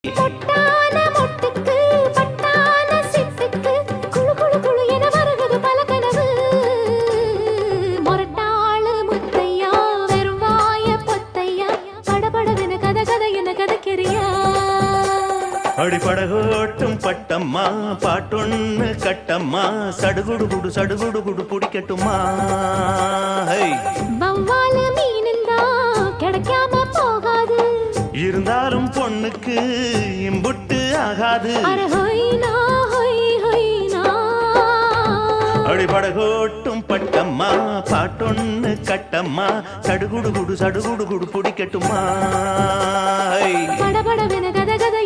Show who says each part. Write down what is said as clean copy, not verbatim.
Speaker 1: பொட்டான மொட்டுக்கு பட்டான சிட்டுக்கு குளு குளு குளு என வருகுது பல கனவு மொரட்டாளு முத்தையா வெறுவாய பொத்தையா படபடவென கத கத என கதக்கிறியா
Speaker 2: அடிப்படகோட்டும் பட்டம்மா பாட்டொன்னு கட்டம்மா சடுகுடு குடு சடுகுடு குடு பிடிக்கட்டுமா
Speaker 1: வவ்வால மீனுந்தா கிடைக்காம போகாது
Speaker 2: இருந்தாலும் பொண்ணுக்கு இம்புட்டு ஆகாது அடிப்படகோட்டும் பட்டம்மா பாட்டொன்னு கட்டம்மா சடுகுடு குடு சடுகுடு குடு பிடிக்கட்டுமா
Speaker 1: படபடவென கத கதை